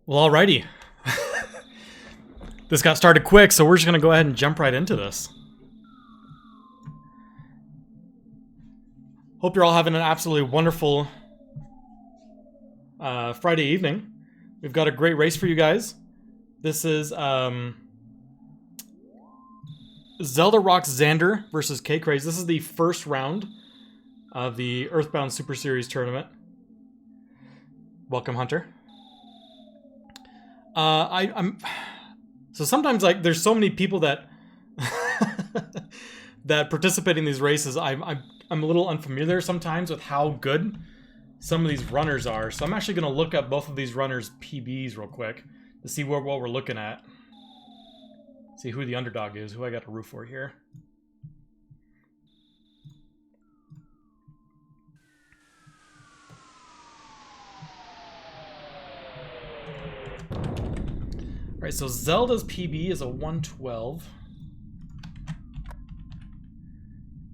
Well, alrighty. This got started quick, so we're just going to go ahead and jump right into this. Hope you're all having an absolutely wonderful Friday evening. We've got a great race for you guys. This is Zelda Rocks Xander versus kKraes. This is the first round of the Earthbound Super Series tournament. Welcome, Hunter. So sometimes, like, there's so many people that that participate in these races. I'm a little unfamiliar sometimes with how good some of these runners are. So I'm actually going to look up both of these runners' PBs real quick to see what we're looking at. See who the underdog is, who I got to root for here. Alright, so Zelda's PB is a 112.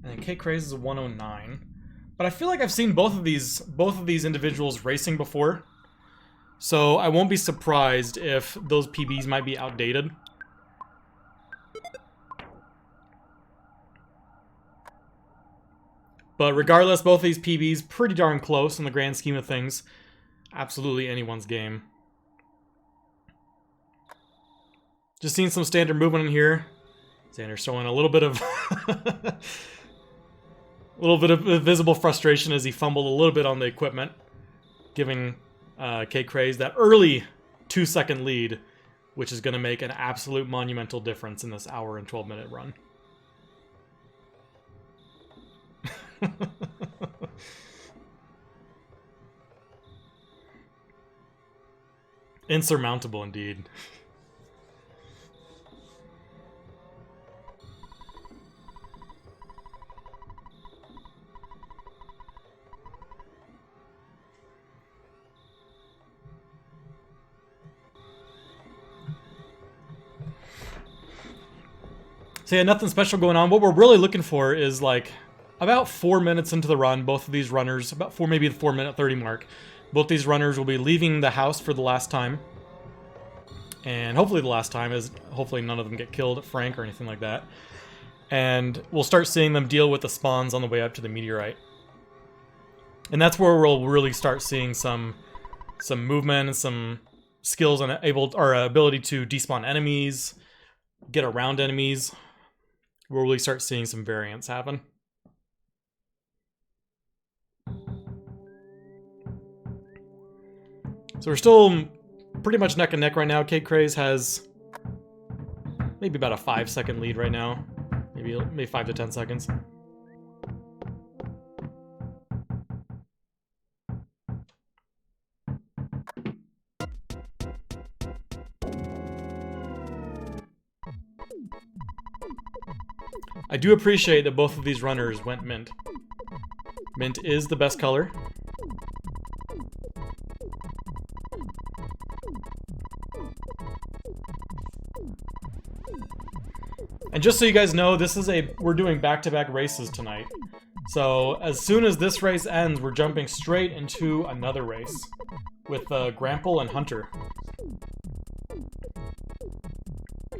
And kKraes is a 109. But I feel like I've seen both of these individuals racing before. So I won't be surprised if those PBs might be outdated. But regardless, both of these PBs pretty darn close in the grand scheme of things. Absolutely anyone's game. Just seeing some standard movement in here. Xander's showing a little bit of visible frustration as he fumbled a little bit on the equipment, giving kKraes that early 2-second lead, which is going to make an absolute monumental difference in this hour and 12-minute run. Insurmountable indeed. So yeah, nothing special going on. What we're really looking for is, like, about 4 minutes into the run, both of these runners, about maybe the 4-minute 30 mark, both these runners will be leaving the house for the last time. And hopefully the last time is, hopefully none of them get killed at Frank or anything like that. And we'll start seeing them deal with the spawns on the way up to the meteorite. And that's where we'll really start seeing some movement and some skills and our ability to despawn enemies, get around enemies. We'll really start seeing some variance happen. So we're still pretty much neck and neck right now. kKraes has maybe about a 5-second lead right now. Maybe 5 to 10 seconds. I do appreciate that both of these runners went mint. Mint is the best color. And just so you guys know, we're doing back-to-back races tonight. So as soon as this race ends, we're jumping straight into another race with Grample and Hunter.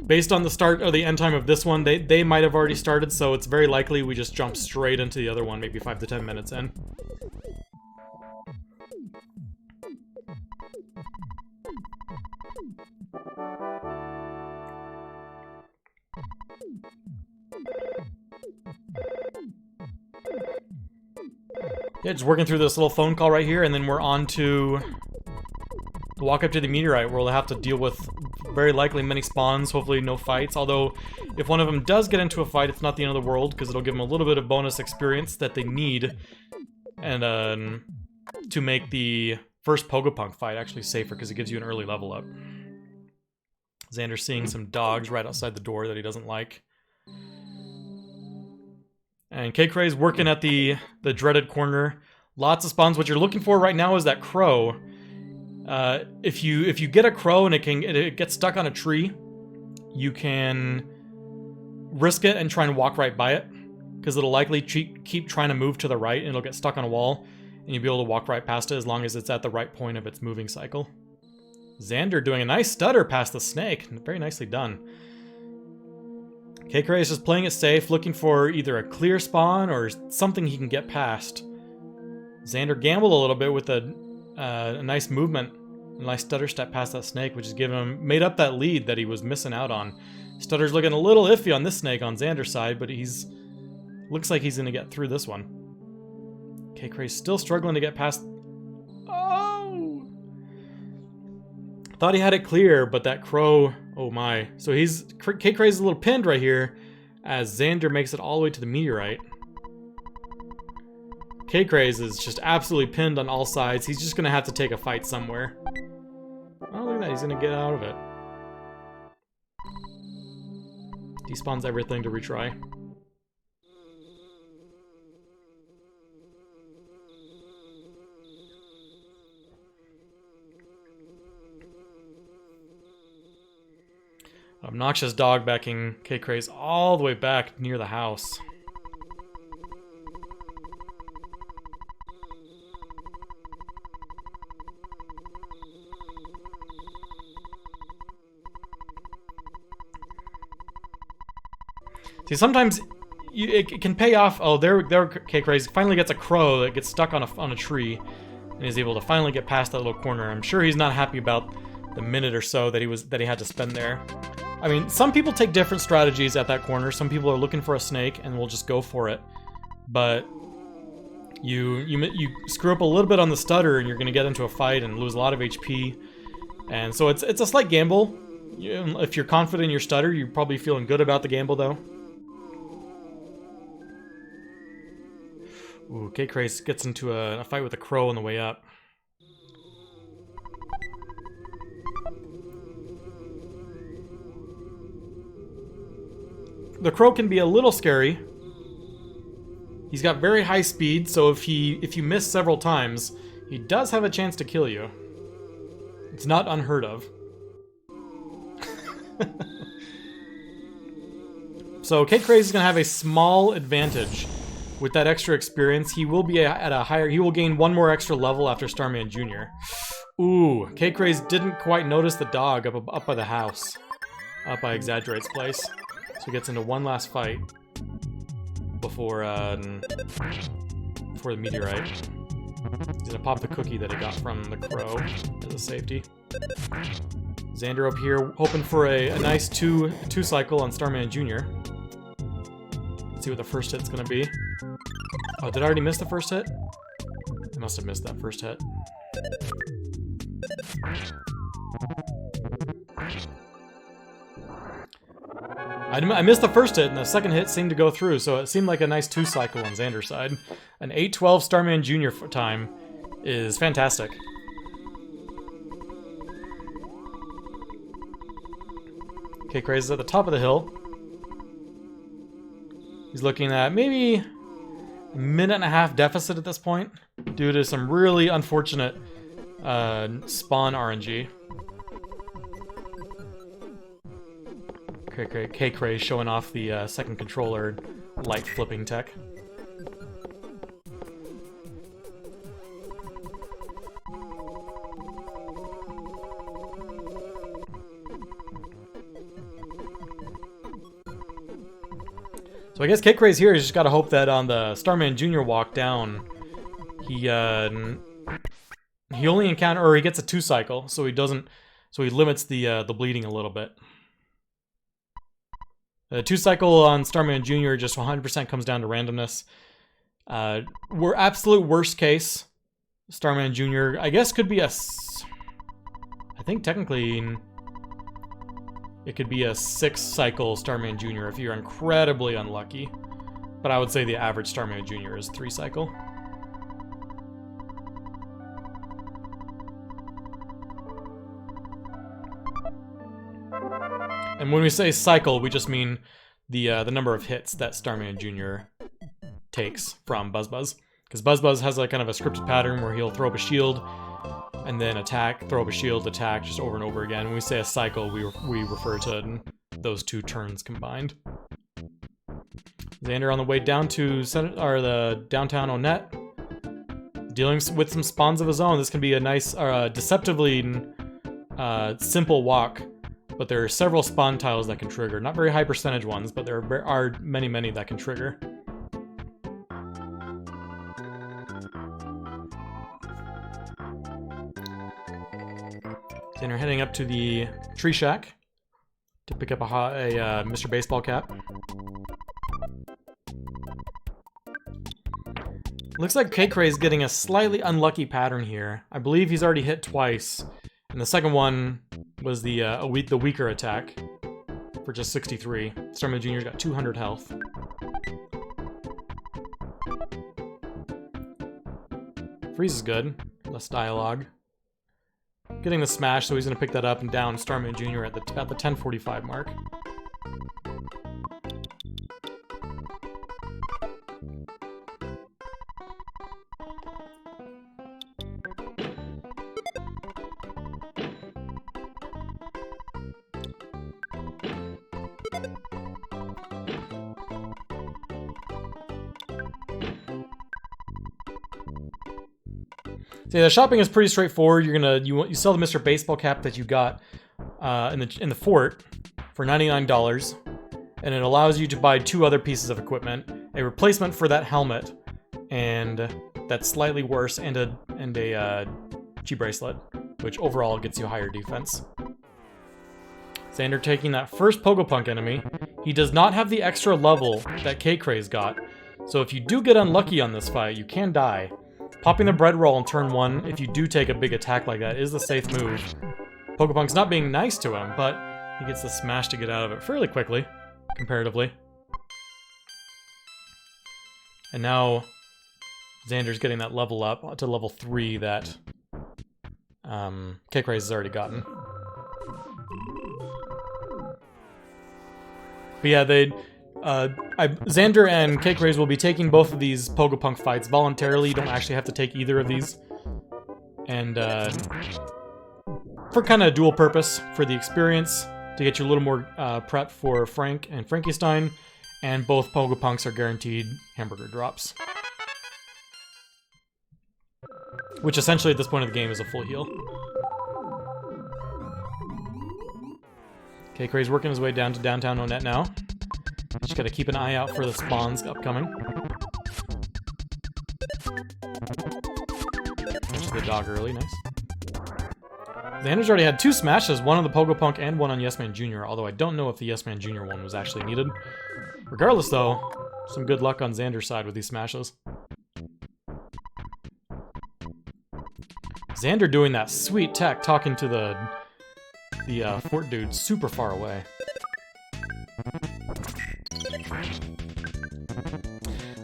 Based on the start or the end time of this one, they might have already started, so it's very likely we just jump straight into the other one, maybe 5 to 10 minutes in. Yeah, just working through this little phone call right here, and then we're on to walk up to the meteorite, where we'll have to deal with very likely many spawns, hopefully no fights. Although, if one of them does get into a fight, it's not the end of the world, because it'll give them a little bit of bonus experience that they need, and to make the first Pogopunk fight actually safer, because it gives you an early level up. Xander's seeing some dogs right outside the door that he doesn't like. And kKraes working at the dreaded corner. Lots of spawns. What you're looking for right now is that crow. If you get a crow and it gets stuck on a tree, you can risk it and try and walk right by it, because it'll likely keep trying to move to the right and it'll get stuck on a wall, and you'll be able to walk right past it as long as it's at the right point of its moving cycle. Xander doing a nice stutter past the snake. Very nicely done. kKraes just playing it safe, looking for either a clear spawn or something he can get past. Xander gambled a little bit with a nice movement, a nice stutter step past that snake, which is giving him, made up that lead that he was missing out on. Stutter's looking a little iffy on this snake on Xander's side, but looks like he's going to get through this one. kKraes still struggling to get past. Oh! Thought he had it clear, but that crow, oh my. So kKraes is a little pinned right here as Xander makes it all the way to the meteorite. kKraes is just absolutely pinned on all sides. He's just going to have to take a fight somewhere. Oh, look at that. He's going to get out of it. Despawns everything to retry. Obnoxious dog backing kKraes all the way back near the house. See, sometimes it can pay off. Oh, there kKraes finally gets a crow that gets stuck on a tree and is able to finally get past that little corner. I'm sure he's not happy about the minute or so that he had to spend there. I mean, some people take different strategies at that corner. Some people are looking for a snake and will just go for it. But you screw up a little bit on the stutter and you're going to get into a fight and lose a lot of HP. And so it's a slight gamble. If you're confident in your stutter, you're probably feeling good about the gamble, though. Ooh, kKraes gets into a fight with a crow on the way up. The crow can be a little scary. He's got very high speed, so if you miss several times, he does have a chance to kill you. It's not unheard of. So kKraes is gonna have a small advantage. With that extra experience, he will be at a higher. He will gain one more extra level after Starman Jr. Ooh, kKraes didn't quite notice the dog up by the house, up by Exaggerate's place. So he gets into one last fight before the meteorite. He's gonna pop the cookie that he got from the crow as a safety. Xander up here hoping for a nice two cycle on Starman Jr. Let's see what the first hit's gonna be. Oh, did I already miss the first hit? I must have missed that first hit. I missed the first hit, and the second hit seemed to go through, so it seemed like a nice 2-cycle on Xander's side. An 8-12 Starman Jr. time is fantastic. kKraes is at the top of the hill. He's looking at maybe a minute and a half deficit at this point due to some really unfortunate spawn RNG. kKraes showing off the second controller light flipping tech. So I guess kKraes here has just got to hope that on the Starman Jr. walk down, he only encounter, or he gets a 2-cycle, so he limits the bleeding a little bit. The 2-cycle on Starman Jr. just 100% comes down to randomness. We're absolute worst case. Starman Jr. I guess could be I think technically it could be a 6-cycle Starman Jr. if you're incredibly unlucky. But I would say the average Starman Jr. is 3-cycle. And when we say cycle, we just mean the number of hits that Starman Jr. takes from BuzzBuzz. Because BuzzBuzz has like kind of a scripted pattern where he'll throw up a shield and then attack, throw up a shield, attack, just over and over again. When we say a cycle, we refer to those 2 turns combined. Xander on the way down to the downtown Onet, dealing with some spawns of his own. This can be a nice, deceptively simple walk, but there are several spawn tiles that can trigger. Not very high percentage ones, but there are many that can trigger. Then we're heading up to the tree shack to pick up a Mr. Baseball cap. Looks like kKraes getting a slightly unlucky pattern here. I believe he's already hit twice, and the second one was the weaker attack for just 63. Starman Jr.'s got 200 health. Freeze is good. Less dialogue. Getting the smash, so he's going to pick that up and down Starman Jr. at the 10:45 mark. So yeah, the shopping is pretty straightforward. You sell the Mr. Baseball cap that you got in the fort for $99, and it allows you to buy 2 other pieces of equipment: a replacement for that helmet, and that's slightly worse, and a Chi bracelet, which overall gets you higher defense. Xander taking that first Pogopunk enemy. He does not have the extra level that kKraes got, so if you do get unlucky on this fight, you can die. Popping the bread roll in turn 1, if you do take a big attack like that, is the safe move. Pokepunk's not being nice to him, but he gets the smash to get out of it fairly quickly, comparatively. And now Xander's getting that level up to level 3 that kKraes has already gotten. But yeah, Xander and kKraes will be taking both of these Pogopunk fights voluntarily. You don't actually have to take either of these. And for kind of dual purpose, for the experience, to get you a little more prep for Frank and Frankenstein, and both Pogopunks are guaranteed hamburger drops. Which essentially at this point of the game is a full heal. kKraes working his way down to downtown Onett now. Just gotta keep an eye out for the spawns upcoming. Catches the dog early, nice. Xander's already had 2 smashes, one on the Pogopunk and one on Yes Man Jr., although I don't know if the Yes Man Jr. one was actually needed. Regardless though, some good luck on Xander's side with these smashes. Xander doing that sweet tech, talking to the fort dude super far away.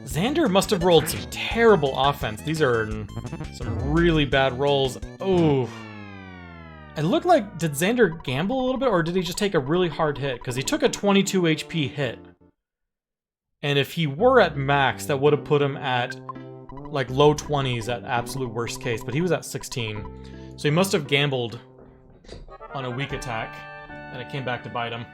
Xander must have rolled some terrible offense. These are some really bad rolls. Oh. It looked like, did Xander gamble a little bit, or did he just take a really hard hit? Because he took a 22 HP hit. And if he were at max, that would have put him at like low 20s at absolute worst case, but he was at 16. So he must have gambled on a weak attack, and it came back to bite him.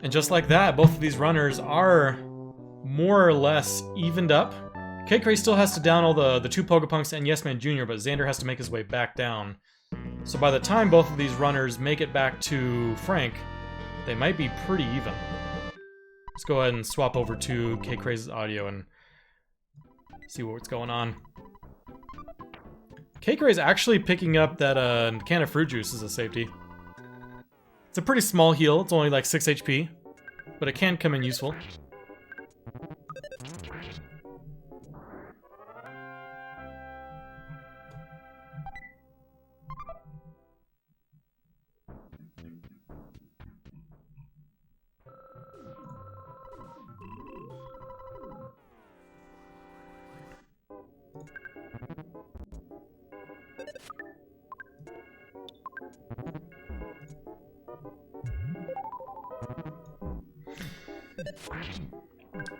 And just like that, both of these runners are more or less evened up. kKraes still has to down all the 2 Pogopunks and Yes Man Jr., but Xander has to make his way back down. So by the time both of these runners make it back to Frank, they might be pretty even. Let's go ahead and swap over to kKraes' audio and see what's going on. kKraes actually picking up that can of fruit juice as a safety. It's a pretty small heal, it's only like 6 HP, but it can come in useful.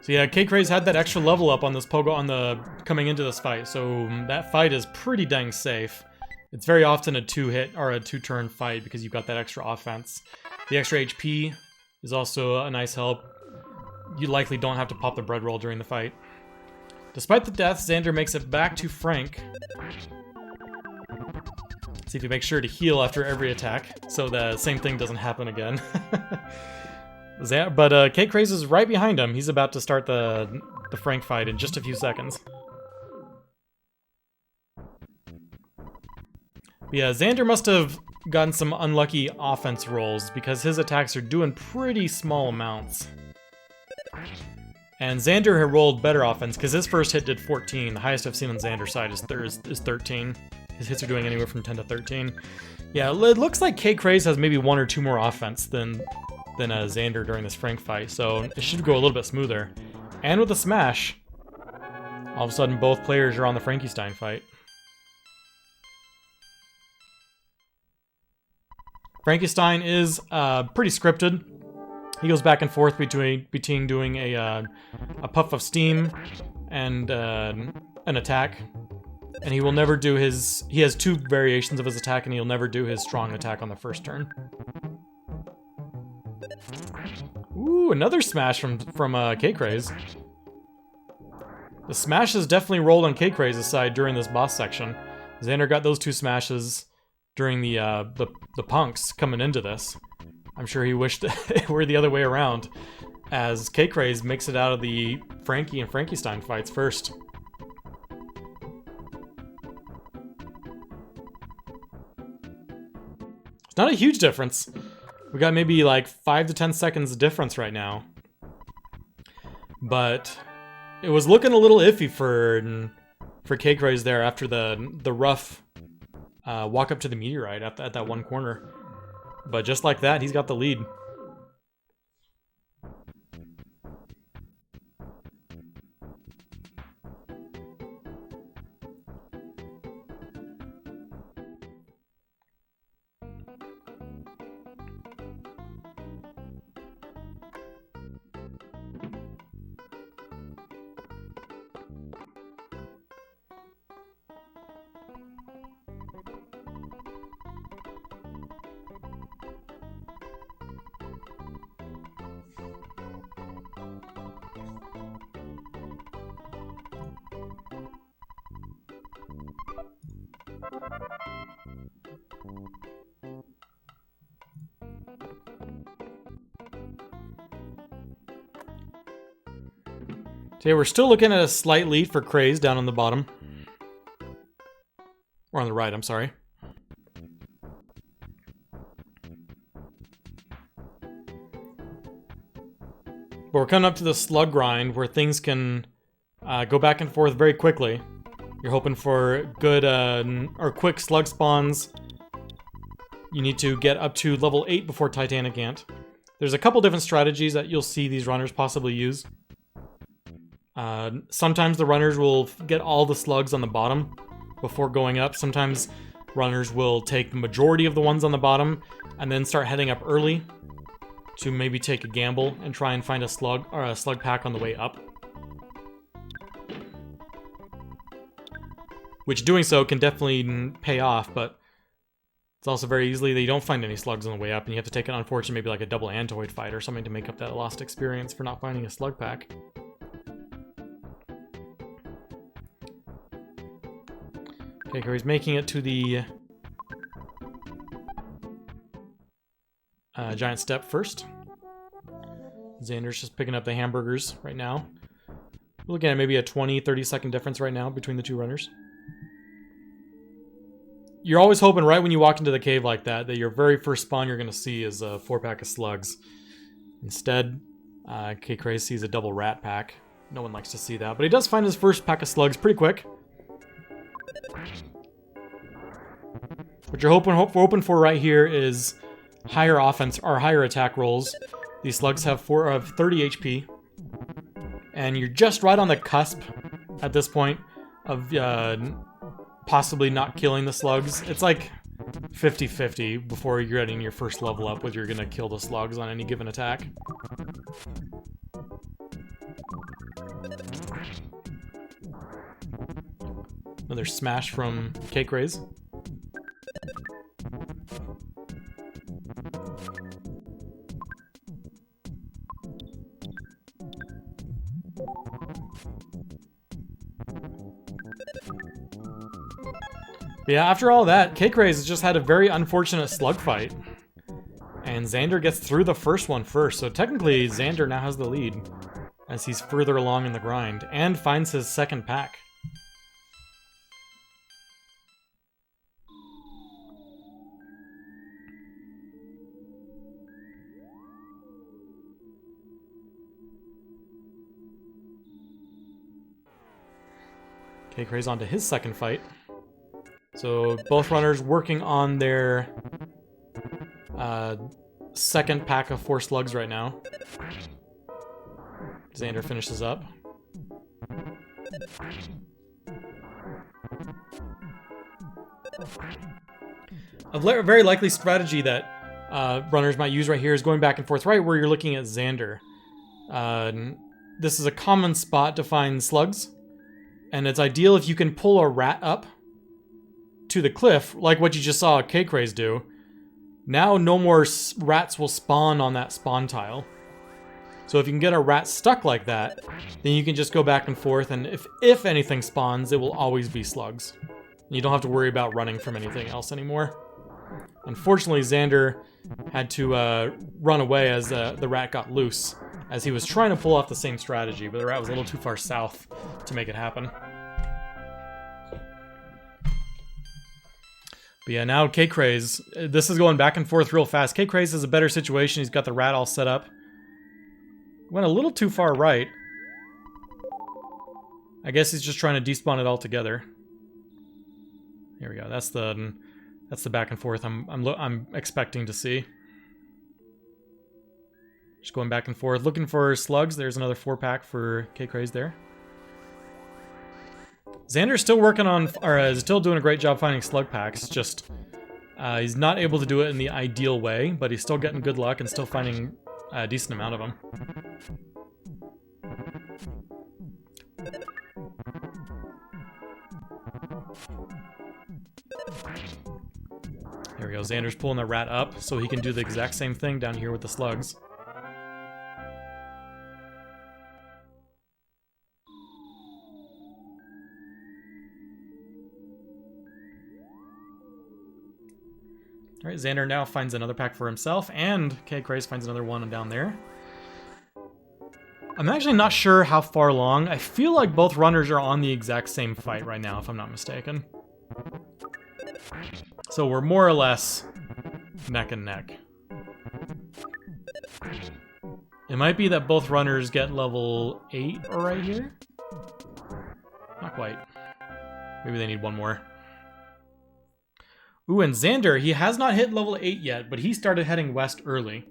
So yeah, kKraes had that extra level up on this Pogo coming into this fight, so that fight is pretty dang safe. It's very often a 2-hit or a 2-turn fight because you've got that extra offense. The extra HP is also a nice help. you likely don't have to pop the bread roll during the fight. Despite the death, Xander makes it back to Frank. See if you make sure to heal after every attack, so the same thing doesn't happen again. But kKraes is right behind him. He's about to start the Frank fight in just a few seconds. Yeah, Xander must have gotten some unlucky offense rolls because his attacks are doing pretty small amounts. And Xander had rolled better offense because his first hit did 14. The highest I've seen on Xander's side is 13. His hits are doing anywhere from 10 to 13. Yeah, it looks like kKraes has maybe 1 or 2 more offense than Xander during this Frank fight, so it should go a little bit smoother. And with a smash, all of a sudden both players are on the Frankenstein fight. Frankenstein is pretty scripted. He goes back and forth between doing a puff of steam and an attack. And he will never do his... He has 2 variations of his attack, and he'll never do his strong attack on the first turn. Ooh, another smash from kKraes. The smashes definitely rolled on kKraes' side during this boss section. Xander got those 2 smashes during the punks coming into this. I'm sure he wished it were the other way around, as kKraes makes it out of the Frankie and Frankenstein fights first. It's not a huge difference. We got maybe like 5 to 10 seconds difference right now. But it was looking a little iffy for kKraes there after the rough walk up to the meteorite at that one corner. But just like that, he's got the lead. Okay, we're still looking at a slight lead for Kkraes down on the bottom. Or on the right, I'm sorry. But we're coming up to the slug grind where things can go back and forth very quickly. You're hoping for good or quick slug spawns. You need to get up to level 8 before Titanic Ant. There's a couple different strategies that you'll see these runners possibly use. Sometimes the runners will get all the slugs on the bottom before going up. Sometimes runners will take the majority of the ones on the bottom and then start heading up early to maybe take a gamble and try and find a slug or a slug pack on the way up. Which doing so can definitely pay off, but it's also very easily that you don't find any slugs on the way up and you have to take an unfortunate maybe like a double Antoid fight or something to make up that lost experience for not finding a slug pack. Okay, he's making it to the giant step first. Xander's just picking up the hamburgers right now. We're looking at maybe a 20-30 second difference right now between the two runners. You're always hoping right when you walk into the cave like that your very first spawn you're going to see is a 4-pack of slugs. Instead, kKraes sees a double rat pack. No one likes to see that, but he does find his first pack of slugs pretty quick. What you're hoping for right here is higher offense or higher attack rolls. These slugs have 30 HP, and you're just right on the cusp at this point of possibly not killing the slugs. It's like 50-50 before you're getting your first level up whether you're gonna kill the slugs on any given attack. Another smash from kKraes. But yeah, after all that, kKraes has just had a very unfortunate slug fight. And Xander gets through the first one first, so technically Xander now has the lead as he's further along in the grind and finds his second pack. kKraes on to his second fight. So both runners working on their second pack of 4 slugs right now. Xander finishes up. A very likely strategy that runners might use right here is going back and forth right where you're looking at Xander. This is a common spot to find slugs, and it's ideal if you can pull a rat up to the cliff, like what you just saw kKraes do. Now no more rats will spawn on that spawn tile. So if you can get a rat stuck like that, then you can just go back and forth, and if anything spawns, it will always be slugs. You don't have to worry about running from anything else anymore. Unfortunately, Xander had to run away as the rat got loose, as he was trying to pull off the same strategy, but the rat was a little too far south to make it happen. But yeah, now kKraes, this is going back and forth real fast. kKraes is a better situation. He's got the rat all set up. Went a little too far right. I guess he's just trying to despawn it all together. Here we go. That's the back and forth I'm expecting to see. Just going back and forth, looking for slugs. There's another 4-pack for kKraes there. Xander's still working on, or is still doing a great job finding slug packs. Just he's not able to do it in the ideal way, but he's still getting good luck and still finding a decent amount of them. There we go. Xander's pulling the rat up so he can do the exact same thing down here with the slugs. Alright, Xander now finds another pack for himself, and kKraes finds another one down there. I'm actually not sure how far along. I feel like both runners are on the exact same fight right now, if I'm not mistaken. So we're more or less neck and neck. It might be that both runners get level 8 right here. Not quite. Maybe they need one more. Ooh, and Xander, he has not hit level 8 yet, but he started heading west early.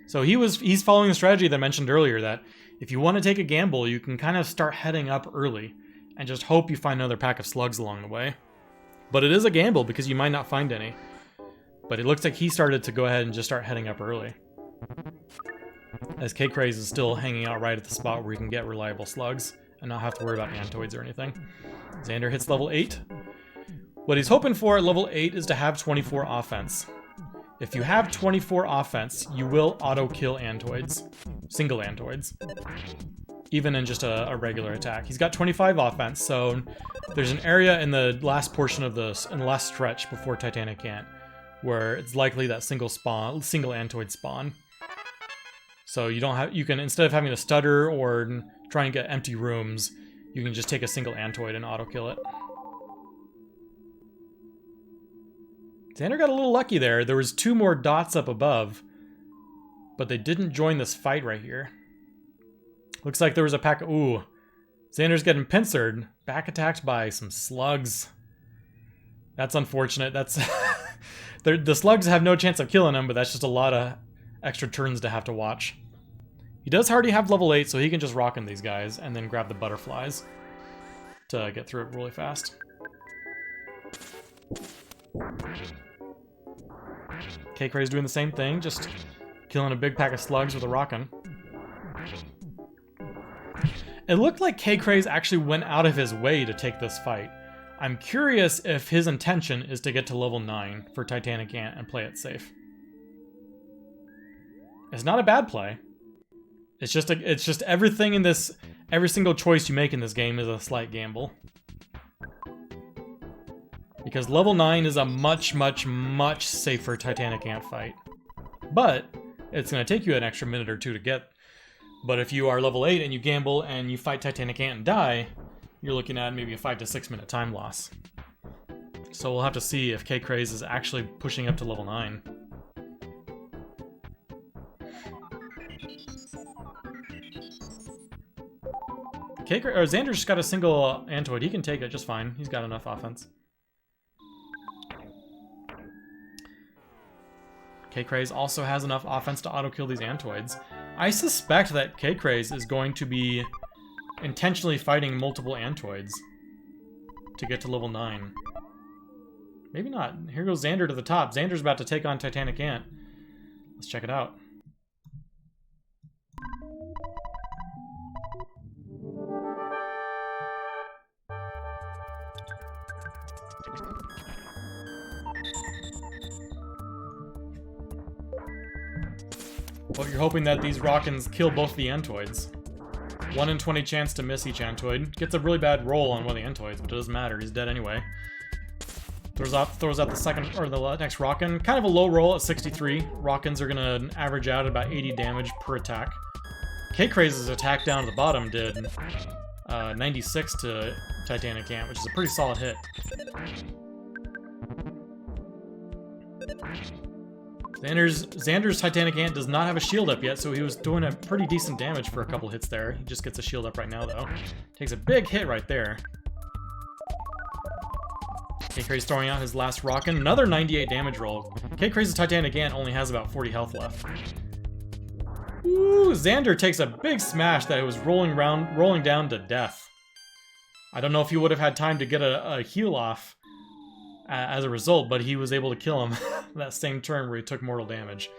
So he's following the strategy that I mentioned earlier, that if you want to take a gamble, you can kind of start heading up early and just hope you find another pack of slugs along the way. But it is a gamble because you might not find any. But it looks like he started to go ahead and just start heading up early, as kKraes is still hanging out right at the spot where you can get reliable slugs and not have to worry about antoids or anything. Xander hits level 8. What he's hoping for at level 8 is to have 24 offense. If you have 24 offense, you will auto-kill antoids. Single antoids. Even in just a regular attack. He's got 25 offense, so there's an area in the last portion of this, in the last stretch before Titanic Ant, where it's likely that single antoid spawn. So you can, instead of having to stutter or try and get empty rooms, you can just take a single antoid and auto-kill it. Xander got a little lucky there. There was 2 more dots up above, but they didn't join this fight right here. Looks like there was a pack of... Ooh. Xander's getting pincered. Back attacked by some slugs. That's unfortunate. That's... the slugs have no chance of killing him, but that's just a lot of extra turns to have to watch. He does already have level 8, so he can just rock in these guys and then grab the butterflies to get through it really fast. kKraes doing the same thing, just killing a big pack of slugs with a rockin'. It looked like kKraes actually went out of his way to take this fight. I'm curious if his intention is to get to level 9 for Titanic Ant and play it safe. It's not a bad play. It's just everything in this, every single choice you make in this game is a slight gamble. Because level 9 is a much, much, much safer Titanic Ant fight. But it's going to take you an extra minute or two to get. But if you are level 8 and you gamble and you fight Titanic Ant and die, you're looking at maybe a 5 to 6 minute time loss. So we'll have to see if kKraes is actually pushing up to level 9. Xander's just got a single Antoid. He can take it just fine. He's got enough offense. kKraes also has enough offense to auto-kill these Antoids. I suspect that kKraes is going to be intentionally fighting multiple Antoids to get to level 9. Maybe not. Here goes Xander to the top. Xander's about to take on Titanic Ant. Let's check it out. Well, you're hoping that these Rockins kill both the Antoids. 1 in 20 chance to miss each Antoid. Gets a really bad roll on one of the Antoids, but it doesn't matter. He's dead anyway. Throws out the second, or the next Rockin. Kind of a low roll at 63. Rockins are gonna average out at about 80 damage per attack. kKraes' attack down at the bottom did 96 to Titanic Ant, which is a pretty solid hit. Xander's Titanic Ant does not have a shield up yet, so he was doing a pretty decent damage for a couple hits there. He just gets a shield up right now, though. Takes a big hit right there. kKraes throwing out his last Rockin'. Another 98 damage roll. kKraes' Titanic Ant only has about 40 health left. Ooh, Xander takes a big smash that was rolling down to death. I don't know if he would have had time to get a heal off as a result, but he was able to kill him that same turn where he took mortal damage.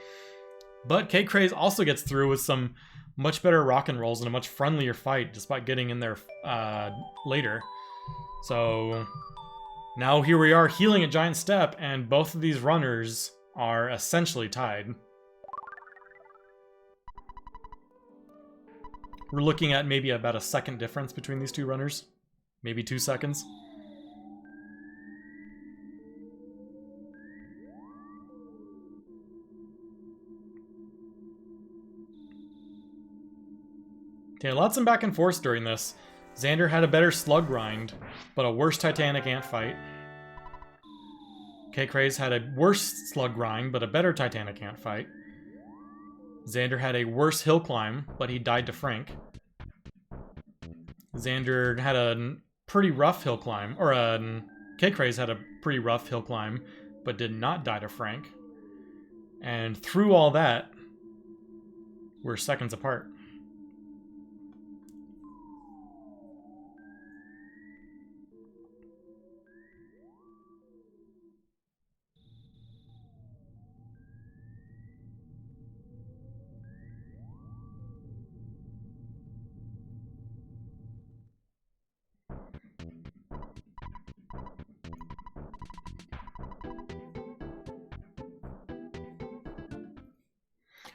But kKraes also gets through with some much better Rockin' rolls and a much friendlier fight, despite getting in there later. So now here we are healing a giant step, and both of these runners are essentially tied. We're looking at maybe about a second difference between these two runners. Maybe 2 seconds. Okay, lots of back and forth during this. Xander had a better slug grind, but a worse Titanic Ant fight. kKraes had a worse slug grind, but a better Titanic Ant fight. Xander had a worse hill climb, but he died to Frank. Xander had a pretty rough hill climb, or kKraes had a pretty rough hill climb, but did not die to Frank. And through all that, we're seconds apart.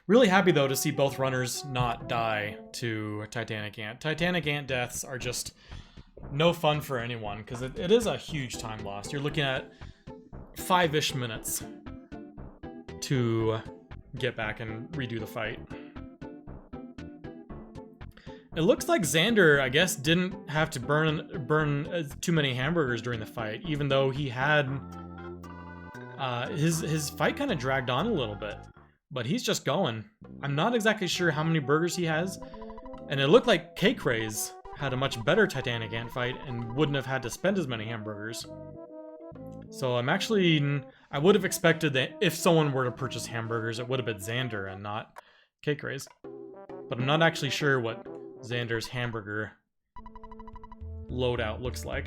Really happy, though, to see both runners not die to Titanic Ant. Titanic Ant deaths are just no fun for anyone, because it is a huge time loss. You're looking at 5-ish minutes to get back and redo the fight. It looks like Xander, I guess, didn't have to burn too many hamburgers during the fight, even though he had... his fight kind of dragged on a little bit. But he's just going. I'm not exactly sure how many burgers he has. And it looked like kKraes had a much better Titanic Ant fight and wouldn't have had to spend as many hamburgers. So I would have expected that if someone were to purchase hamburgers, it would have been Xander and not kKraes. But I'm not actually sure what Xander's hamburger loadout looks like.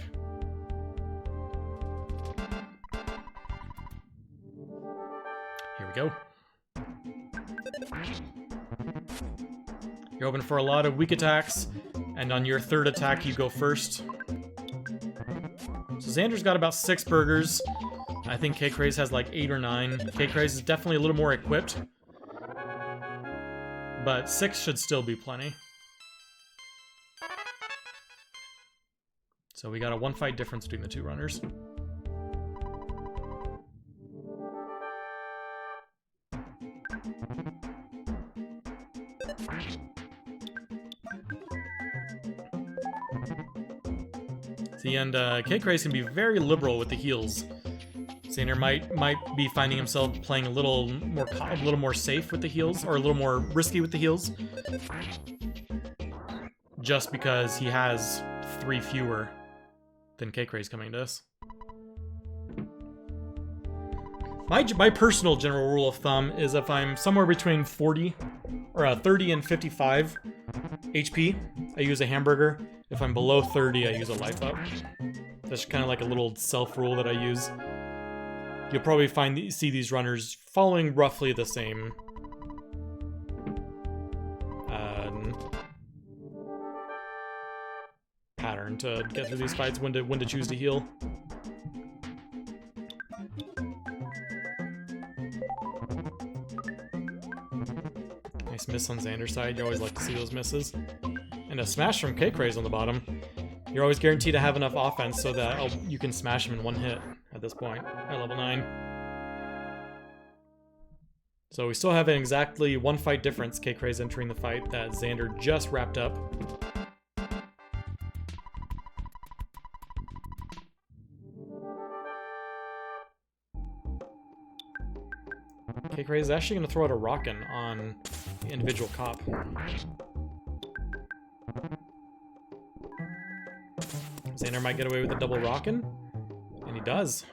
Here we go. You're hoping for a lot of weak attacks, and on your third attack you go first. So Xander's got about 6 burgers. I think kKraes has like 8 or 9. kKraes is definitely a little more equipped, but 6 should still be plenty. So we got a 1 fight difference between the two runners. See, and kKraes can be very liberal with the heals. Xander might be finding himself playing a little more safe with the heals, or a little more risky with the heals, just because he has 3 fewer than kKraes coming to us. My personal general rule of thumb is if I'm somewhere between 30 and 55 HP, I use a hamburger. If I'm below 30, I use a life up. That's kind of like a little self-rule that I use. You'll probably see these runners following roughly the same pattern to get through these fights, when to choose to heal. Nice miss on Xander's side. You always like to see those misses. And a smash from kKraes on the bottom. You're always guaranteed to have enough offense so that you can smash him in 1 hit at this point, at level 9. So we still have an exactly 1 fight difference, kKraes entering the fight that Xander just wrapped up. kKraes is actually going to throw out a rockin' on the individual cop. Xander might get away with a double rockin', and he does.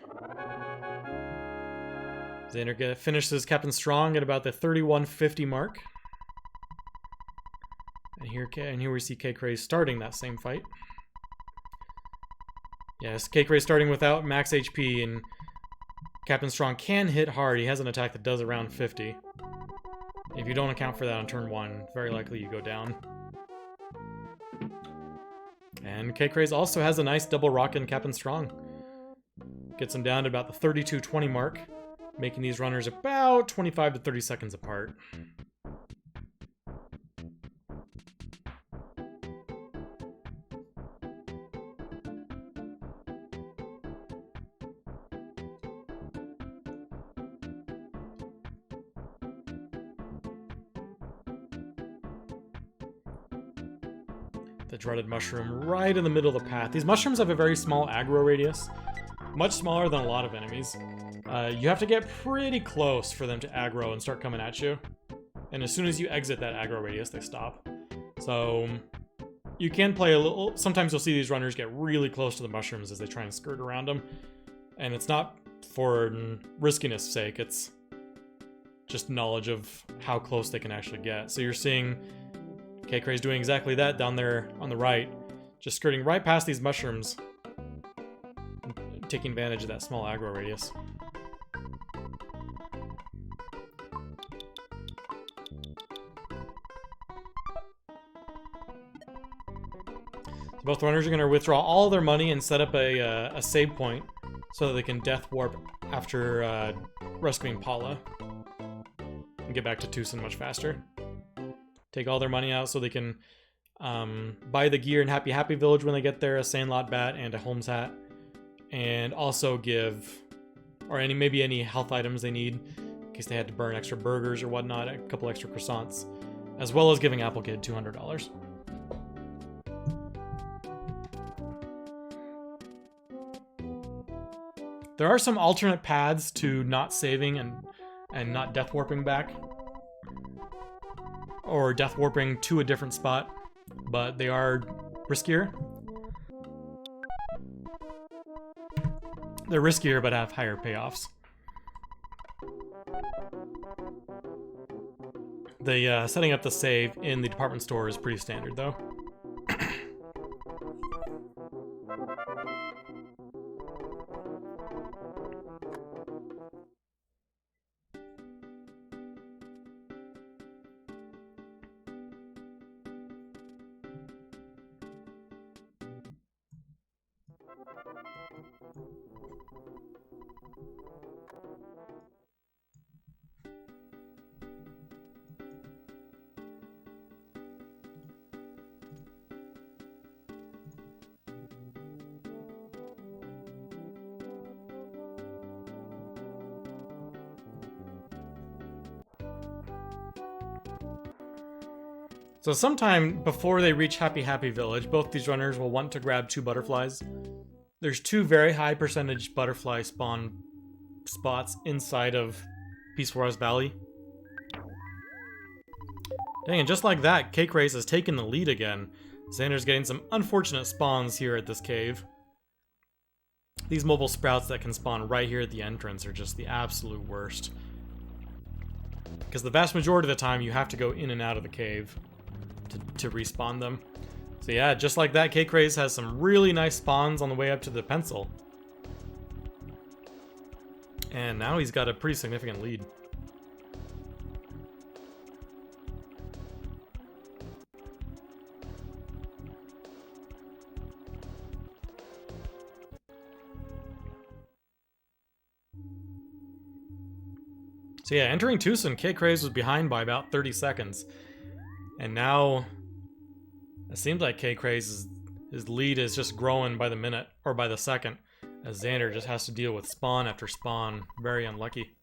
Xander finishes Captain Strong at about the 3150 mark. And here we see kKraes starting that same fight. Yes, kKraes starting without max HP, and Captain Strong can hit hard. He has an attack that does around 50. If you don't account for that on turn 1, very likely you go down. And kKraes also has a nice double rockin' Captain Strong. Gets him down to about the 3220 mark, making these runners about 25 to 30 seconds apart. The dreaded mushroom right in the middle of the path. These mushrooms have a very small aggro radius, much smaller than a lot of enemies. You have to get pretty close for them to aggro and start coming at you. And as soon as you exit that aggro radius, they stop. So you can play a little. Sometimes you'll see these runners get really close to the mushrooms as they try and skirt around them. And it's not for riskiness sake, it's just knowledge of how close they can actually get. So you're seeing kKraes doing exactly that down there on the right, just skirting right past these mushrooms, taking advantage of that small aggro radius. So both runners are going to withdraw all their money and set up a save point so that they can death warp after rescuing Paula and get back to Tucson much faster. Take all their money out so they can buy the gear in Happy Village when they get there, a Sandlot Bat and a Holmes hat. And also give, or maybe any health items they need, in case they had to burn extra burgers or whatnot, a couple extra croissants. As well as giving Applegate $200. There are some alternate paths to not saving and not death warping back. Or death warping to a different spot, but they are riskier. They're riskier, but have higher payoffs. The setting up the save in the department store is pretty standard, though. So sometime before they reach Happy Village, both these runners will want to grab 2 butterflies There's 2 very high percentage butterfly spawn spots inside of Peaceful Rest Valley. Dang, and just like that, kKraes has taken the lead again. Xander's getting some unfortunate spawns here at this cave. These mobile sprouts that can spawn right here at the entrance are just the absolute worst. Because the vast majority of the time you have to go in and out of the cave to respawn them. So yeah, just like that, kKraes has some really nice spawns on the way up to the pencil. And now he's got a pretty significant lead. So yeah, entering Tucson, kKraes was behind by about 30 seconds. And now, it seems like kKraes' his lead is just growing by the minute, or by the second, as Xander just has to deal with spawn after spawn. Very unlucky.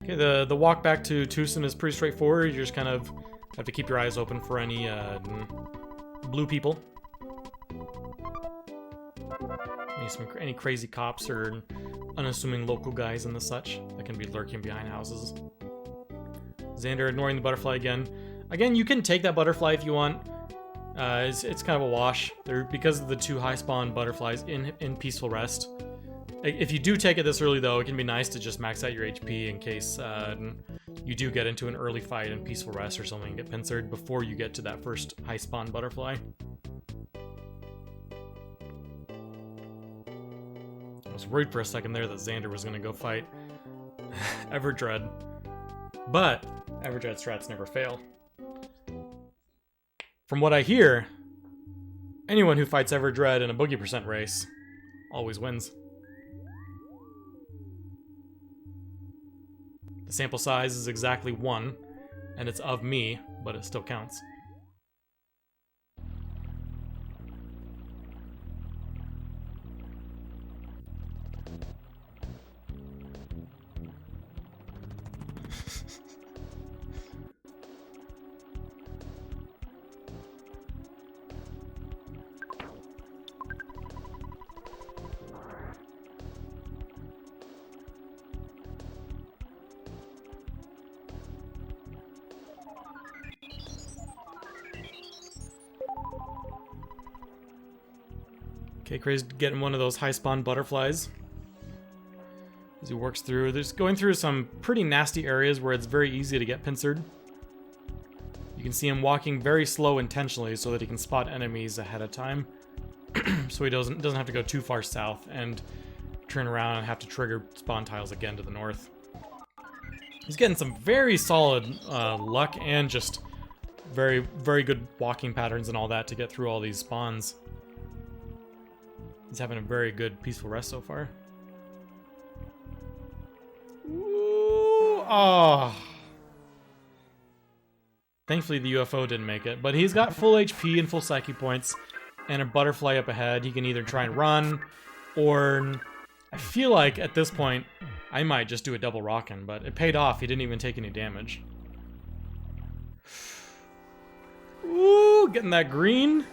Okay, the walk back to Tucson is pretty straightforward. You just kind of have to keep your eyes open for any blue people. Any crazy cops or unassuming local guys and the such that can be lurking behind houses. Xander ignoring the butterfly again. Again, you can take that butterfly if you want. It's kind of a wash. Because of the 2 high spawn butterflies in Peaceful Rest. If you do take it this early, though, it can be nice to just max out your HP in case you do get into an early fight in Peaceful Rest or something and get pincered before you get to that first high spawn butterfly. I was worried for a second there that Xander was going to go fight Everdread. But Everdread strats never fail. From what I hear, anyone who fights Everdread in a Boogey percent race always wins. The sample size is exactly 1, and it's of me, but it still counts. kKraes getting one of those high spawn butterflies as he works through. There's going through some pretty nasty areas where it's very easy to get pincered. You can see him walking very slow intentionally so that he can spot enemies ahead of time, so he doesn't have to go too far south and turn around and have to trigger spawn tiles again to the north. He's getting some very solid luck and just very, very good walking patterns and all that to get through all these spawns. He's having a very good Peaceful Rest so far. Ooh, oh. Thankfully the UFO didn't make it, but he's got full HP and full psyche points and a butterfly up ahead. He can either try and run, or I feel like at this point I might just do a double rockin', but it paid off. He didn't even take any damage. Ooh, getting that green.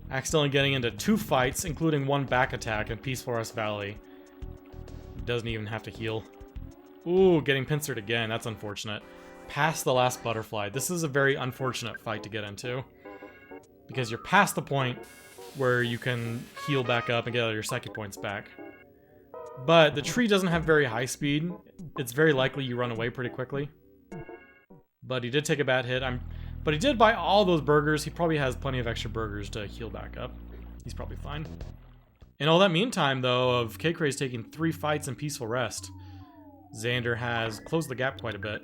Accidentally getting into 2 fights, including 1 back attack in Peaceful Rest Valley. Doesn't even have to heal. Ooh, getting pincered again. That's unfortunate. Past the last butterfly. This is a very unfortunate fight to get into, because you're past the point where you can heal back up and get all your psychic points back. But the tree doesn't have very high speed. It's very likely you run away pretty quickly. But he did take a bad hit. But he did buy all those burgers. He probably has plenty of extra burgers to heal back up. He's probably fine. In all that meantime, though, of kKraes taking 3 fights in peaceful rest, Xander has closed the gap quite a bit.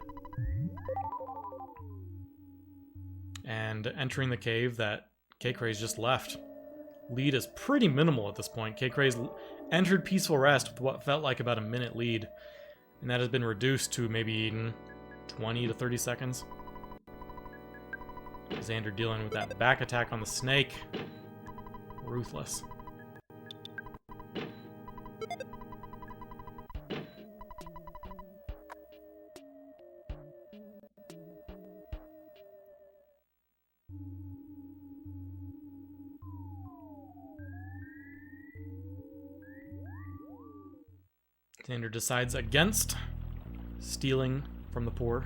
And entering the cave that kKraes just left. Lead is pretty minimal at this point. kKraes entered peaceful rest with what felt like about a minute lead. And that has been reduced to maybe 20 to 30 seconds. Xander dealing with that back attack on the snake. Ruthless. Xander decides against stealing from the poor.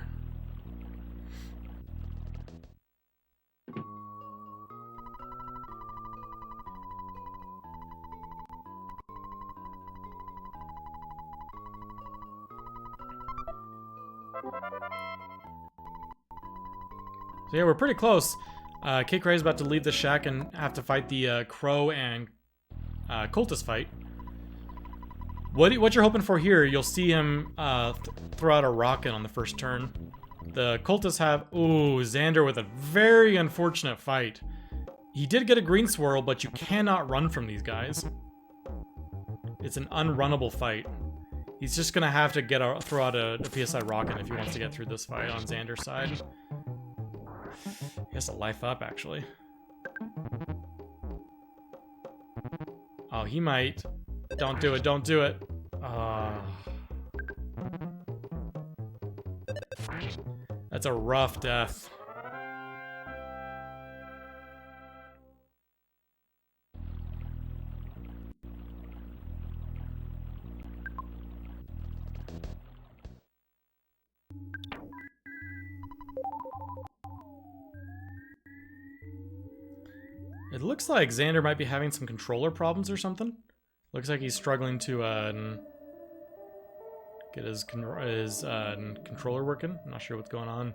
So yeah, we're pretty close. kKraes is about to leave the shack and have to fight the Crow and Cultist fight. What you're hoping for here, you'll see him throw out a rocket on the first turn. The Cultists have... Ooh, Xander with a very unfortunate fight. He did get a green swirl, but you cannot run from these guys. It's an unrunnable fight. He's just going to have to throw out a PSI rocket if he wants to get through this fight on Xander's side. He has to life up, actually. Oh, he might. Don't do it, don't do it. That's a rough death. It looks like Xander might be having some controller problems or something. Looks like he's struggling to get his controller working. I'm not sure what's going on.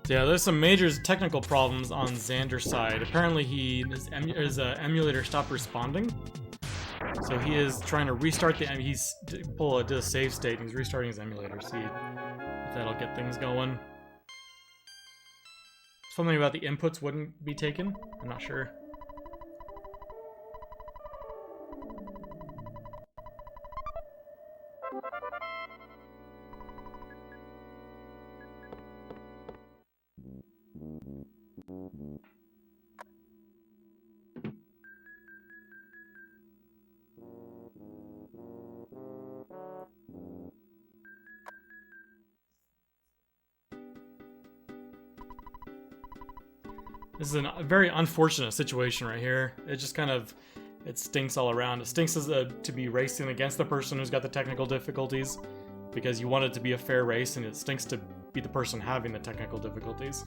Yeah, there's some major technical problems on Xander's side. Apparently his emulator stopped responding. So he is trying to restart did a save state and he's restarting his emulator. See if that'll get things going. Something about the inputs wouldn't be taken? I'm not sure. This is a very unfortunate situation right here. It just kind of, it stinks all around. It stinks to be racing against the person who's got the technical difficulties because you want it to be a fair race, and it stinks to be the person having the technical difficulties.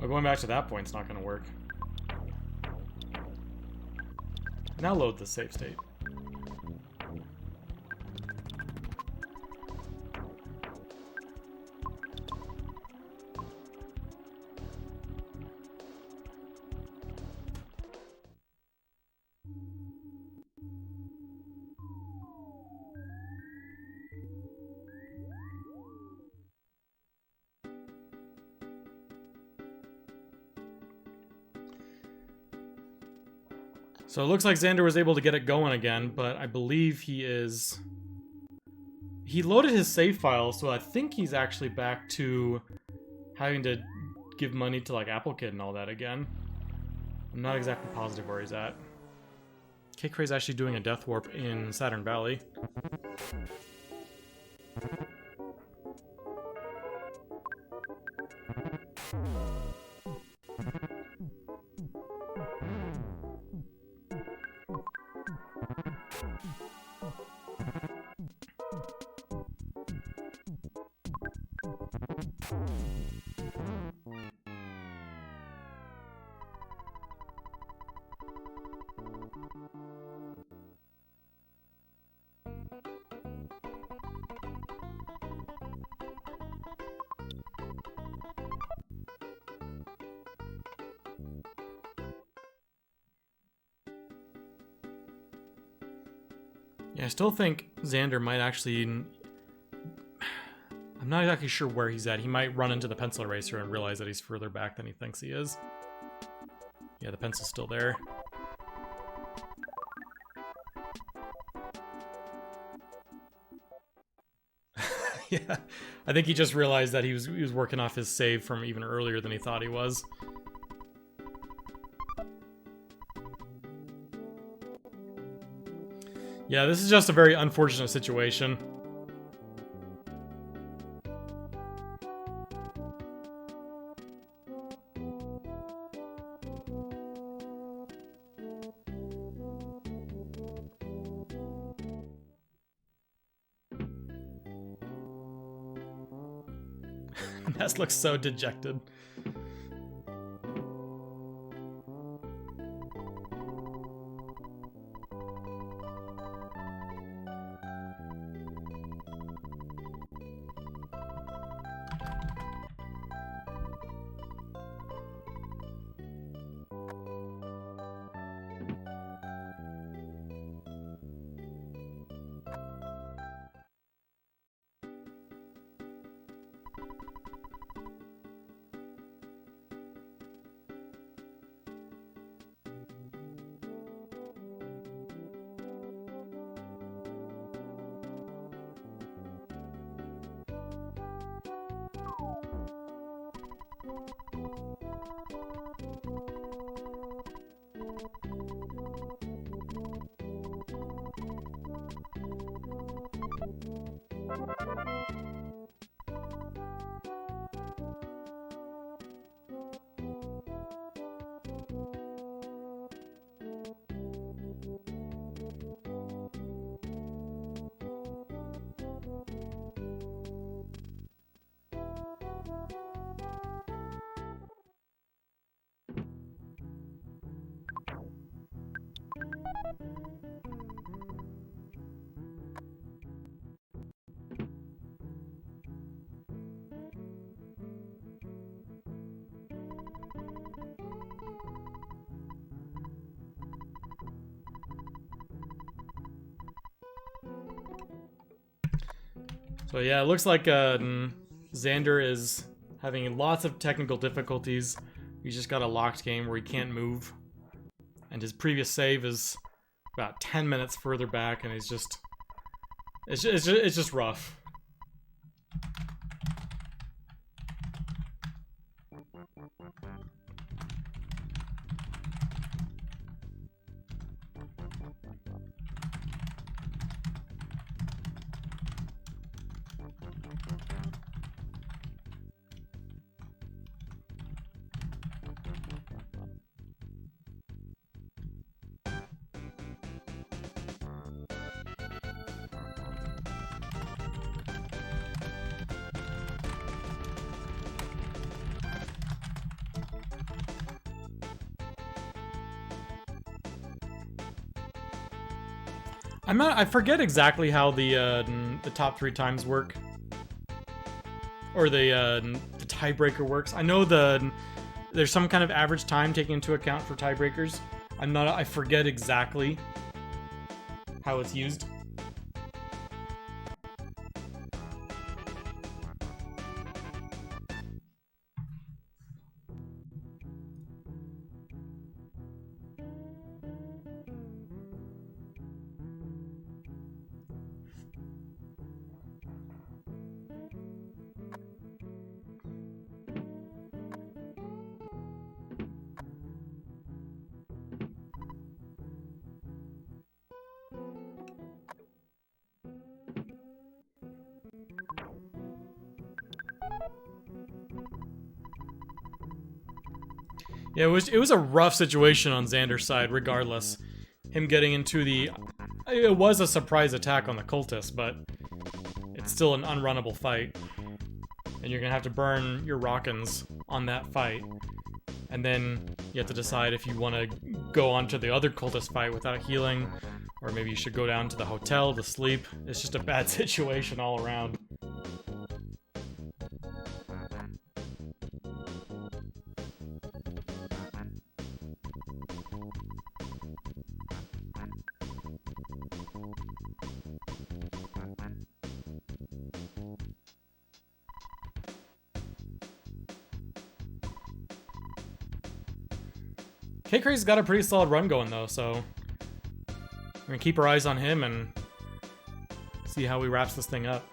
But going back to that point's not going to work. Now load the save state. So it looks like Xander was able to get it going again, but I believe he is... He loaded his save file, so I think he's actually back to having to give money to, like, Apple Kid and all that again. I'm not exactly positive where he's at. kKraes actually doing a death warp in Saturn Valley. Yeah, I still think Xander might actually... I'm not exactly sure where he's at. He might run into the pencil eraser and realize that he's further back than he thinks he is. Yeah, the pencil's still there. Yeah, I think he just realized that he was working off his save from even earlier than he thought he was. Yeah, this is just a very unfortunate situation. Ness looks so dejected. So yeah, it looks like Xander is having lots of technical difficulties. He's just got a locked game where he can't move. And his previous save is about 10 minutes further back, and he's just... It's just rough. I forget exactly how the top 3 times work, or the tiebreaker works. I know there's some kind of average time taken into account for tiebreakers. I forget exactly how it's used. Yeah, it was a rough situation on Xander's side, regardless. Him getting into it was a surprise attack on the cultist, but it's still an unrunnable fight. And you're gonna have to burn your Rockins on that fight. And then you have to decide if you want to go on to the other cultist fight without healing, or maybe you should go down to the hotel to sleep. It's just a bad situation all around. kKraes got a pretty solid run going though, so we're gonna keep our eyes on him and see how he wraps this thing up.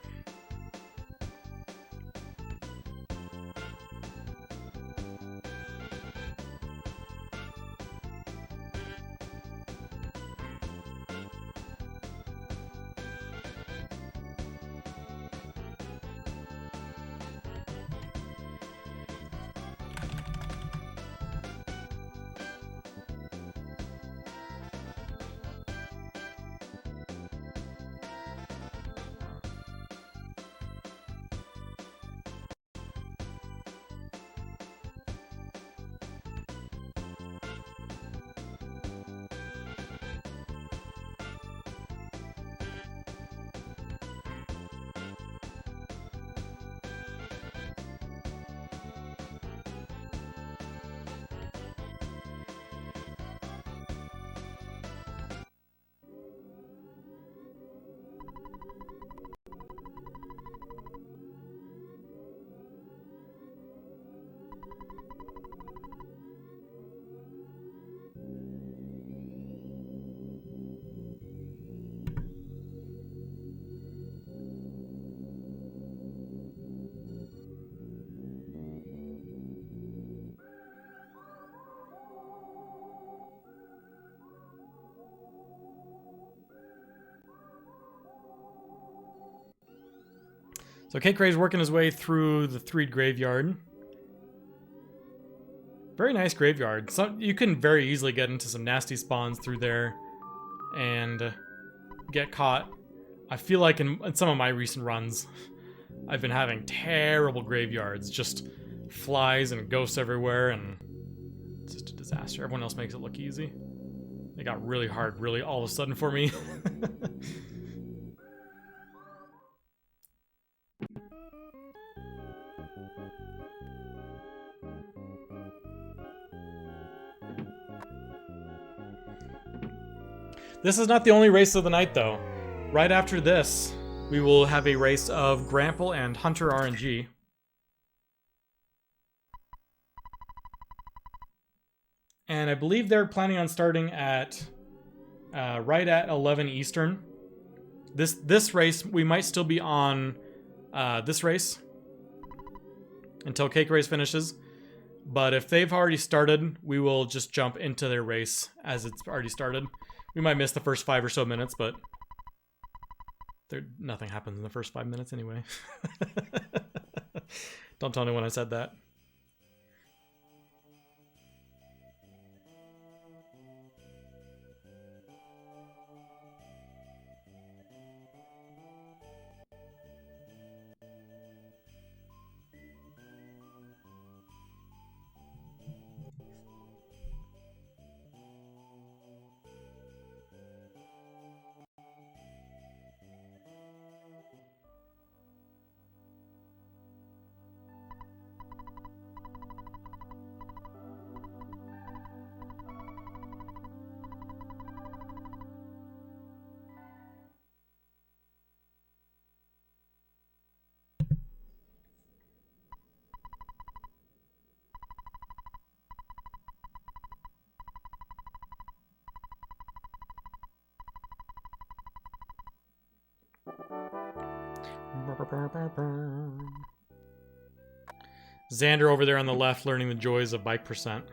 So kKraes working his way through the Threed graveyard. Very nice graveyard. So you can very easily get into some nasty spawns through there and get caught. I feel like in some of my recent runs, I've been having terrible graveyards. Just flies and ghosts everywhere, and it's just a disaster. Everyone else makes it look easy. It got really hard, really all of a sudden for me. This is not the only race of the night, though. Right after this, we will have a race of Grample and Hunter RNG. And I believe they're planning on starting at right at 11 Eastern. This race, we might still be on this race until kKraes finishes. But if they've already started, we will just jump into their race as it's already started. We might miss the first 5 or so minutes, but nothing happens in the first 5 minutes anyway. Don't tell anyone I said that. Xander over there on the left learning the joys of bike percent.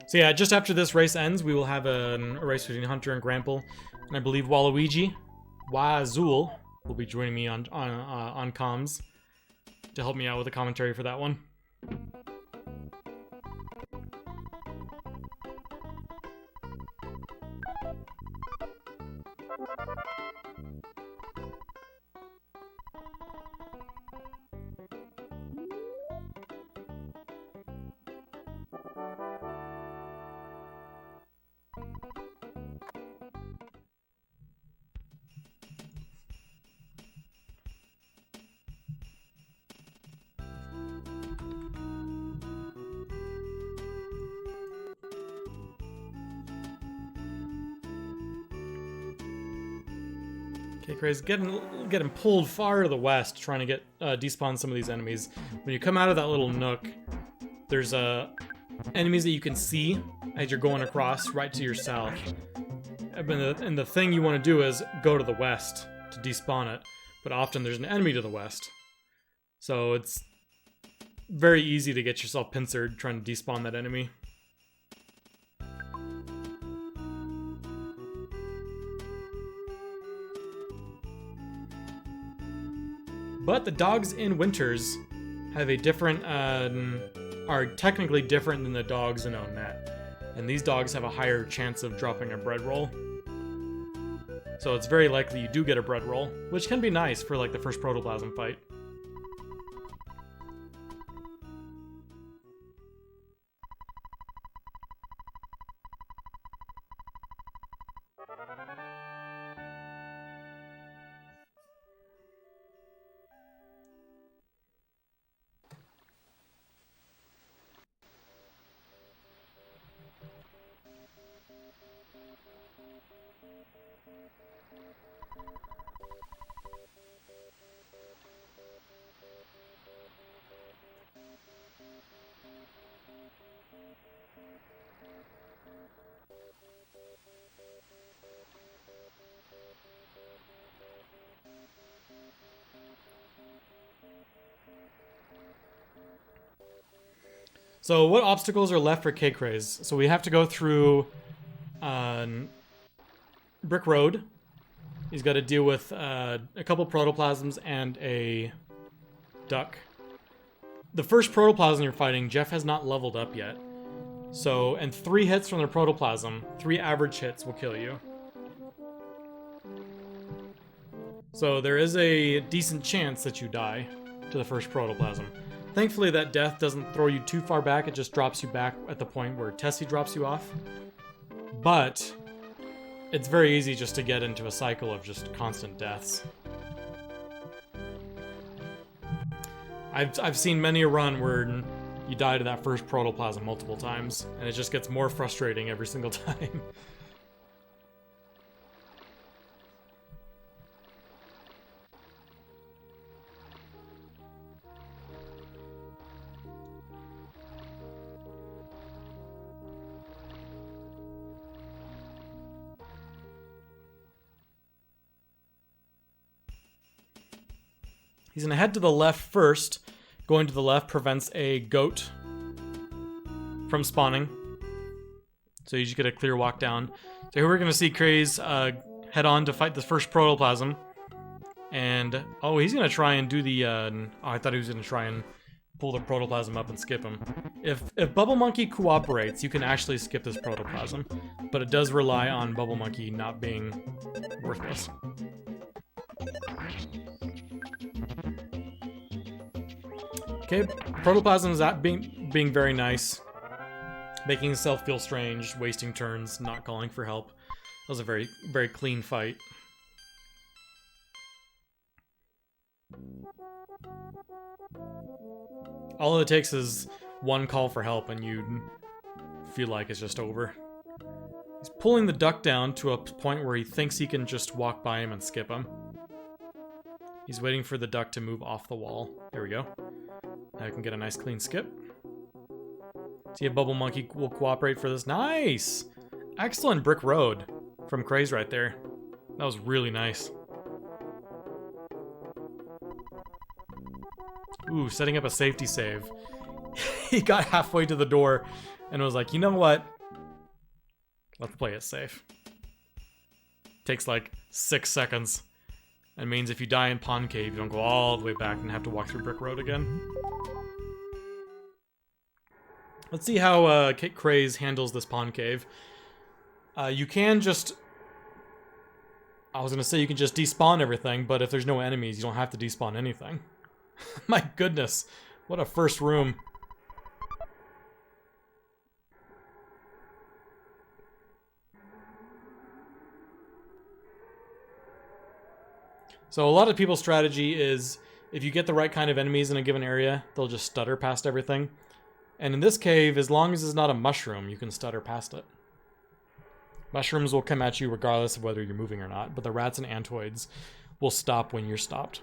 So yeah, just after this race ends, we will have a race between Hunter and Grample, and I believe Waluigi, Wazul, will be joining me on comms to help me out with the commentary for that one. kKraes getting pulled far to the west, trying to get despawn some of these enemies. When you come out of that little nook, there's enemies that you can see as you're going across right to your south. And the thing you want to do is go to the west to despawn it, but often there's an enemy to the west. So it's very easy to get yourself pincered trying to despawn that enemy. But the dogs in Winters have a different, are technically different than the dogs in Onet. And these dogs have a higher chance of dropping a bread roll. So it's very likely you do get a bread roll, which can be nice for like the first protoplasm fight. So what obstacles are left for kKraes? So we have to go through Brick Road. He's got to deal with a couple protoplasms and a duck. The first protoplasm you're fighting, Jeff has not leveled up yet. So, and 3 hits from the protoplasm, 3 average hits will kill you. So there is a decent chance that you die to the first protoplasm. Thankfully, that death doesn't throw you too far back. It just drops you back at the point where Tessie drops you off. But it's very easy just to get into a cycle of just constant deaths. I've seen many a run where you die to that first protoplasm multiple times, and it just gets more frustrating every single time. He's going to head to the left first. Going to the left prevents a goat. from spawning. So you just get a clear walk down. So here we're going to see kKraes head on to fight the first protoplasm. And, oh, he's going to try and do the, oh, I thought he was going to try and pull the protoplasm up and skip him. If Bubble Monkey cooperates, you can actually skip this protoplasm. But it does rely on Bubble Monkey not being worthless. Okay, protoplasm is being very nice. Making himself feel strange, wasting turns, not calling for help. That was a very, very clean fight. All it takes is one call for help and you feel like it's just over. He's pulling the duck down to a point where he thinks he can just walk by him and skip him. He's waiting for the duck to move off the wall. There we go. Now I can get a nice clean skip. See if Bubble Monkey will cooperate for this. Nice! Excellent brick road from kKraes right there. That was really nice. Ooh, setting up a safety save. He got halfway to the door and was like, you know what? Let's play it safe. Takes like 6 seconds. That means if you die in Pond Cave, you don't go all the way back and have to walk through Brick Road again. Let's see how kKraes handles this Pond Cave. You can just... I was going to say you can just despawn everything, but if there's no enemies, you don't have to despawn anything. My goodness, what a first room. So a lot of people's strategy is if you get the right kind of enemies in a given area, they'll just stutter past everything. And in this cave, as long as it's not a mushroom, you can stutter past it. Mushrooms will come at you regardless of whether you're moving or not, but the rats and antoids will stop when you're stopped.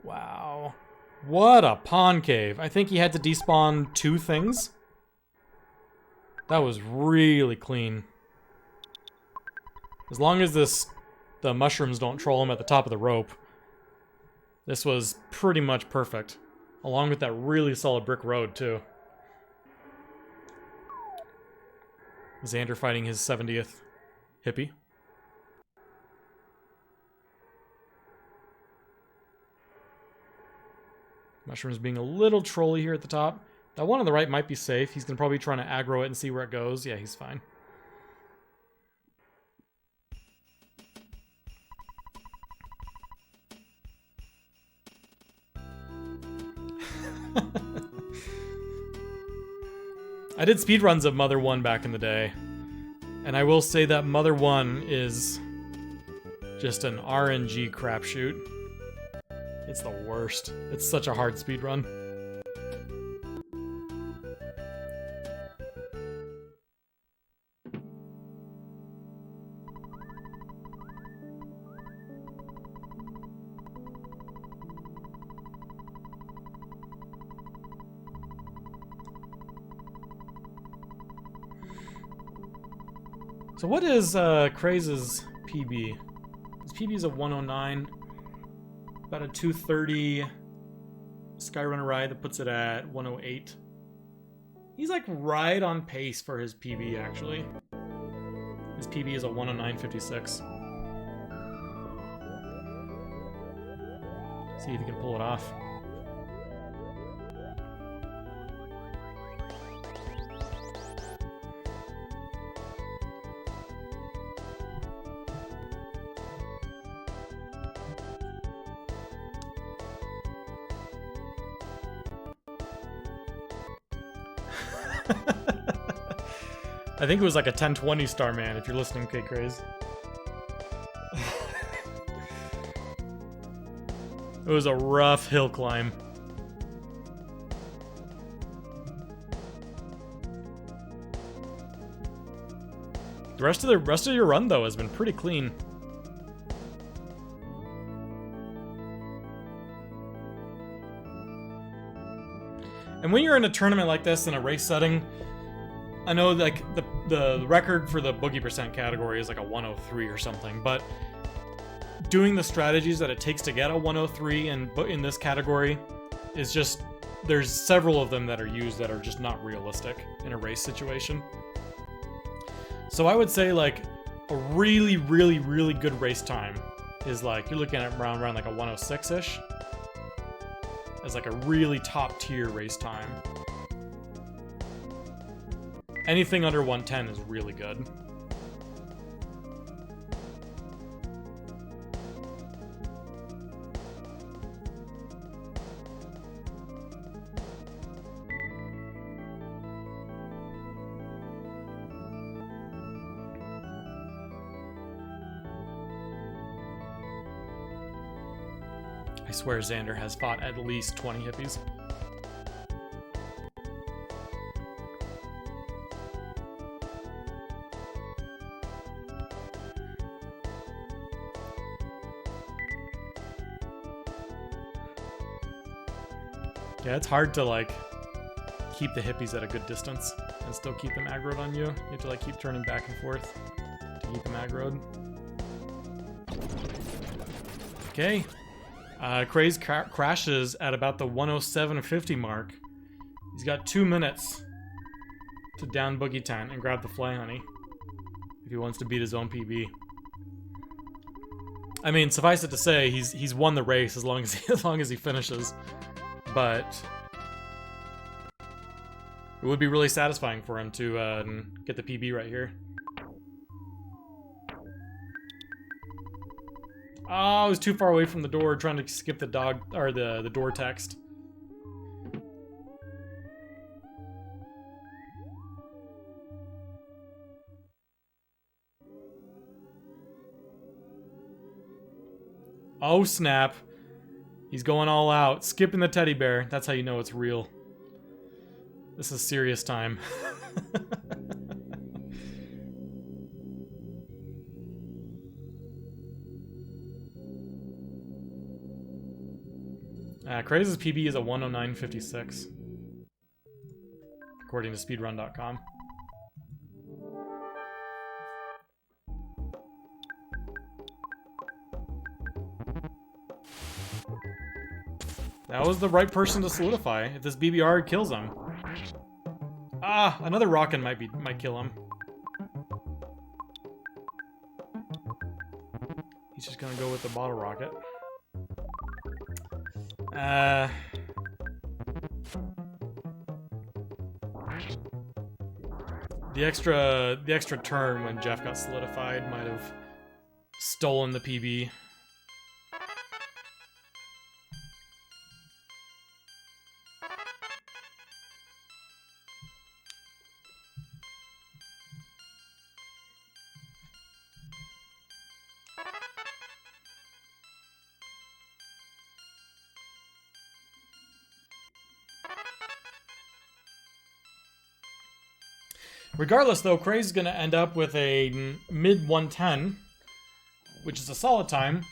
Wow. What a pond cave. I think he had to despawn 2 things. That was really clean. As long as the mushrooms don't troll him at the top of the rope, this was pretty much perfect. Along with that really solid brick road, too. Xander fighting his 70th hippie. Mushrooms being a little trolly here at the top. That one on the right might be safe. He's going to probably try to aggro it and see where it goes. Yeah, he's fine. I did speedruns of Mother 1 back in the day. And I will say that Mother 1 is just an RNG crapshoot. It's the worst. It's such a hard speedrun. So what is kKraes' PB? His PB is a 109. About a 230 Skyrunner ride that puts it at 108. He's like right on pace for his PB, actually. His PB is a 109.56. See if he can pull it off. I think it was like a 1020 star, man, if you're listening, kKraes. It was a rough hill climb. The rest of your run, though, has been pretty clean. And when you're in a tournament like this, in a race setting, I know like the record for the Boogey percent category is like a 103 or something, but doing the strategies that it takes to get a 103 in this category is just there's several of them that are used that are just not realistic in a race situation. So I would say like a really, really, really good race time is like, you're looking at around like a 106-ish as like a really top tier race time. Anything under 110 is really good. I swear Xander has fought at least 20 hippies. Yeah, it's hard to like keep the hippies at a good distance and still keep them aggroed on you. You have to like keep turning back and forth to keep them aggroed. Okay. Kkraes crashes at about the 107.50 mark. He's got 2 minutes to down Boogey Tent and grab the fly honey if he wants to beat his own PB. I mean, suffice it to say, he's won the race as long as he finishes. But it would be really satisfying for him to get the PB right here. Oh, I was too far away from the door trying to skip the dog or the door text. Oh snap. He's going all out, skipping the teddy bear. That's how you know it's real. This is serious time. Kkraes' PB is a 109.56, according to speedrun.com. That was the right person to solidify if this BBR kills him. Ah, another rocket might kill him. He's just gonna go with the bottle rocket. The extra turn when Jeff got solidified might have stolen the PB. Regardless, though, Kkraes is going to end up with a mid 110, which is a solid time.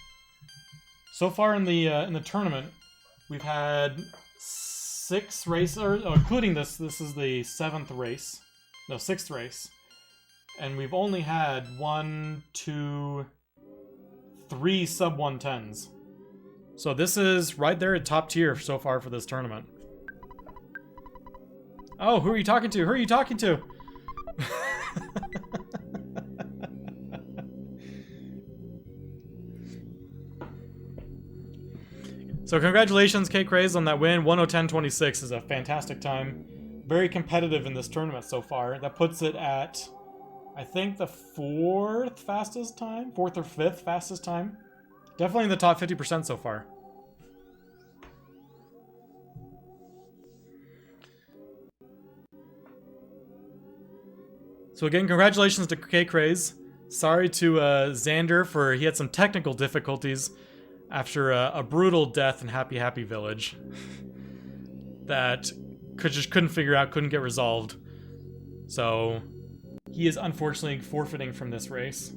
So far in the tournament, we've had 6 races, including this. This is the 6th race, and we've only had 1, 2, 3 sub 110s. So this is right there at top tier so far for this tournament. Oh, who are you talking to? Who are you talking to? So congratulations, kKraes, on that win. 1:10.26 is a fantastic time. Very competitive in this tournament so far. That puts it at, I think, the 4th fastest time? 4th or 5th fastest time? Definitely in the top 50% so far. So again, congratulations to kKraes. Sorry to Xander for he had some technical difficulties after a brutal death in Happy Happy Village that couldn't figure out, couldn't get resolved. So he is unfortunately forfeiting from this race.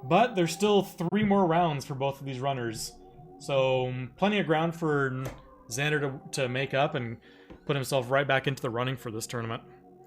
But there's still 3 more rounds for both of these runners. So plenty of ground for Xander to make up and put himself right back into the running for this tournament.